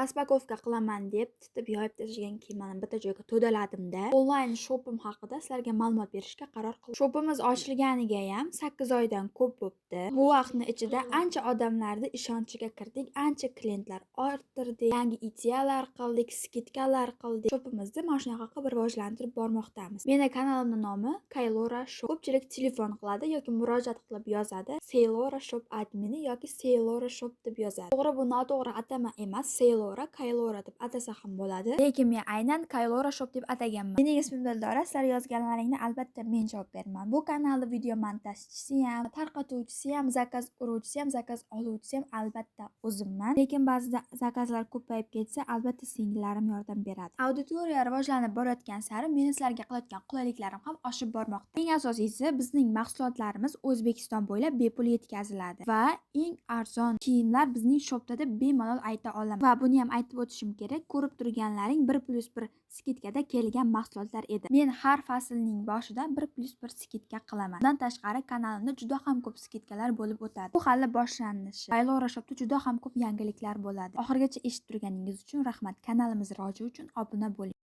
raspakovka qilaman deb titib yoyib tashlagan kiyimlarni bitta joyga to'daladimda onlayn shopim haqida sizlarga ma'lumot berishga qaror qildim. Shopimiz ochilganiga ham 8 oydan ko'p bo'libdi. Bu vaqtni ichida ancha odamlarni ishonchiga kirdik, ancha klientlar orttirdik, yangi ideyalar qildik, skidkalar qildik. Shopimizni mana shunaqa qilib rivojlantirib bormoqdamiz. Meni kanalimning nomi Kaylora Shop. Ko'pchilik telefon qiladi yoki murojaat qilib yozadi. Saylora Shop admini yoki Saylora Shop deb yozadi. To'g'ri, bu noto'g'ri atama emas. Saylora, Kaylora deb atasa ham bo'ladi. Lekin men aynan Kaylora Shop deb ataganman. Mening ismim Dildora. Sizlar yozganlaringni albatta men javob beraman. Bu kanalda video montajchisi ham, tarqatuvchisi ham, zakaz uruvchisi ham, zakaz oluvchisi ham albatta o'zimman. Lekin ba'zida zakazlar ko'payib ketsa, albatta singillarim yordam beradi. Auditoriya rivojlanib borayotgan sari meni sizlarga qilayotgan qulayliklarim ham oshib bormoqda. Eng asosiysi, bizning mahsulotlarimiz O'zbekiston bo'ylab bepul yetkaziladi va eng arzon kiyimlar bizning shopda deb bemalol ayta olaman. Va buni ham aytib o'tishim kerak, ko'rib turganlaring 1+1 skidkada kelgan mahsulotlar edi. Men har faslning boshida 1+1 skidka qilaman. Bundan tashqari kanalimda juda ham ko'p skidkalar bo'lib o'tadi. Bu hali boshlanishi. Kaylora Shopda juda ham ko'p yangiliklar bo'ladi. Oxirigacha eshitib turganingiz uchun rahmat. Kanalimiz rivoji uchun obuna bo'ling.